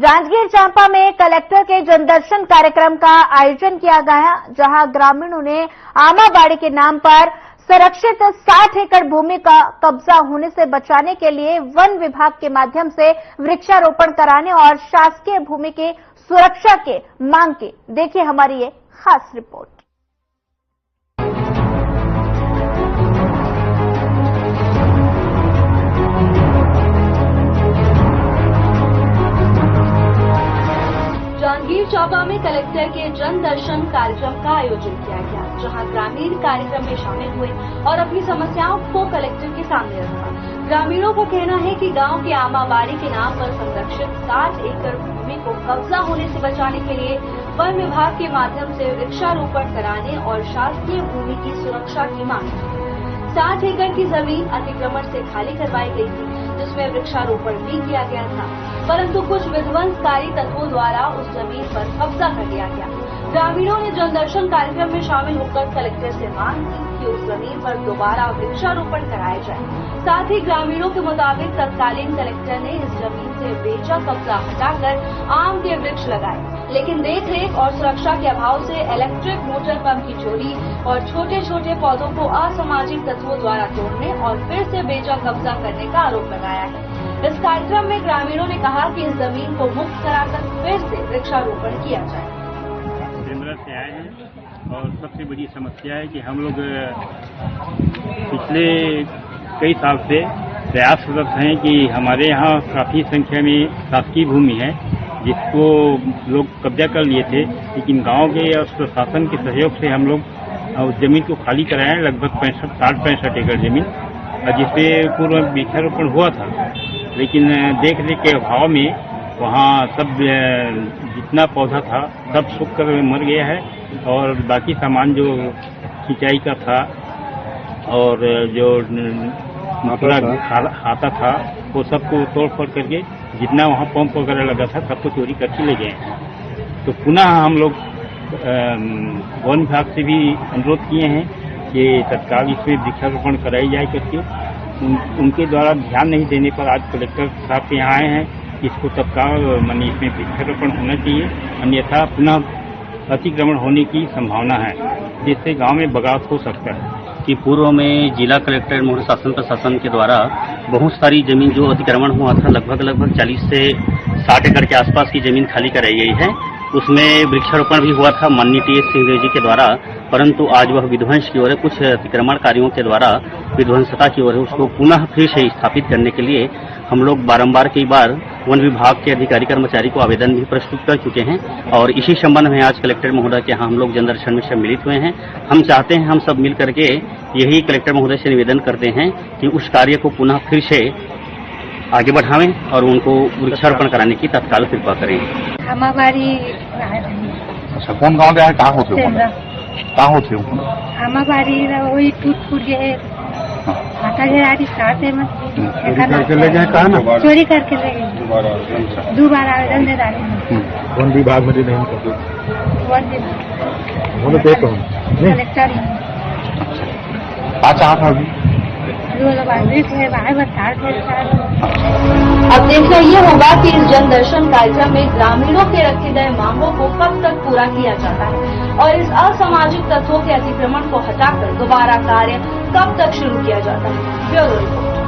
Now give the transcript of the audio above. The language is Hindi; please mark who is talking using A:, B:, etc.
A: जांजगीर चांपा में कलेक्टर के जनदर्शन कार्यक्रम का आयोजन किया गया, जहां ग्रामीणों ने आमाबाड़ी के नाम पर संरक्षित 60 एकड़ भूमि का कब्जा होने से बचाने के लिए वन विभाग के माध्यम से वृक्षारोपण कराने और शासकीय भूमि की सुरक्षा के मांग की। देखिए हमारी ये खास रिपोर्ट।
B: जांजगीर चांपा में कलेक्टर के जन दर्शन कार्यक्रम का आयोजन किया गया, जहां ग्रामीण कार्यक्रम में शामिल हुए और अपनी समस्याओं को कलेक्टर के सामने रखा। ग्रामीणों का कहना है कि गांव के आमाबाड़ी के नाम पर संरक्षित 60 एकड़ भूमि को कब्जा होने से बचाने के लिए वन विभाग के माध्यम से वृक्षारोपण कराने और शासकीय भूमि की सुरक्षा की मांग की। 60 एकड़ की जमीन अतिक्रमण से खाली करवाई गई थी, जिसमें वृक्षारोपण भी किया गया था, परंतु कुछ विध्वंसकारी तत्वों द्वारा उस जमीन पर कब्जा कर लिया गया। ग्रामीणों ने जनदर्शन कार्यक्रम में शामिल होकर कलेक्टर से मांग की कि उस जमीन पर दोबारा वृक्षारोपण कराया जाए। साथ ही ग्रामीणों के मुताबिक तत्कालीन कलेक्टर ने इस जमीन से बेचा कब्जा हटाकर आम के वृक्ष लगाए, लेकिन देखरेख और सुरक्षा के अभाव से इलेक्ट्रिक मोटर पंप की चोरी और छोटे छोटे पौधों को असामाजिक तत्वों द्वारा तोड़ने और फिर से बेचा कब्जा करने का आरोप लगाया है। इस कार्यक्रम में ग्रामीणों ने कहा कि इस जमीन को मुक्त कराकर फिर से वृक्षारोपण किया जाए।
C: केंद्र से आए हैं और सबसे बड़ी समस्या है कि हम लोग पिछले कई साल से प्रयासरत हैं कि हमारे यहाँ काफी संख्या में शासकीय भूमि है जिसको लोग कब्जा कर लिए थे, लेकिन गांव के प्रशासन के सहयोग से हम लोग उस जमीन को खाली कराए हैं, लगभग 65 एकड़ जमीन, जिसपे पूर्व वृक्षारोपण हुआ था। लेकिन देख रेख के अभाव में वहाँ सब जितना पौधा था सब सूख कर मर गया है और बाकी सामान जो सिंचाई का था और जो पूरा खाता था वो सबको तोड़ फोड़ करके जितना वहाँ पंप वगैरह लगा था सबको चोरी करके ले गए हैं। तो पुनः हम लोग वन विभाग से भी अनुरोध किए हैं कि तत्काल इसमें वृक्षारोपण कराई जाए करके। उनके द्वारा ध्यान नहीं देने पर आज कलेक्टर साहब के यहाँ आए हैं कि इसको तत्काल माने इसमें वृक्षारोपण होना चाहिए, अन्यथा पुनः अतिक्रमण होने की संभावना है, जिससे गांव में बगावत हो सकता है।
D: कि पूर्व में जिला कलेक्टर महोदय शासन प्रशासन के द्वारा बहुत सारी जमीन जो अतिक्रमण हुआ था, लगभग 40 से 60 एकड़ के आसपास की जमीन खाली कराई गई है। उसमें वृक्षारोपण भी हुआ था माननीय टी.एस. सिंहदेव जी के द्वारा, परंतु आज वह विध्वंस की ओर है। कुछ अतिक्रमणकारियों के द्वारा विध्वंसता की ओर है। उसको पुनः फिर से स्थापित करने के लिए हम लोग बारंबार कई बार वन विभाग के अधिकारी कर्मचारी को आवेदन भी प्रस्तुत कर चुके हैं और इसी संबंध में आज कलेक्टर महोदय के यहाँ हम लोग जनदर्शन में सम्मिलित हुए हैं। हम चाहते हैं हम सब मिल करके यही कलेक्टर महोदय से निवेदन करते हैं कि उस कार्य को पुनः फिर से आगे बढ़ावें और उनको वृक्षारोपण कराने की तत्काल कृपा करें।
E: हमारी
F: अच्छा कौन गाँव गया है, कहाँ होते हो?
E: हमारी वही टूट फूट गए, माता जी साथ है
F: करके ले गए, कहा ना
E: चोरी करके ले गए। दोबारा आवेदन दे डाले
F: वन विभाग में नहीं
E: कलेक्टर
F: अच्छा था अभी
B: अब देखना ये होगा कि इस जन दर्शन कार्यक्रम में ग्रामीणों के रखे गए मांगों को कब तक पूरा किया जाता है और इस असामाजिक तत्वों के अतिक्रमण को हटाकर दोबारा कार्य कब तक शुरू किया जाता है। Bureau report.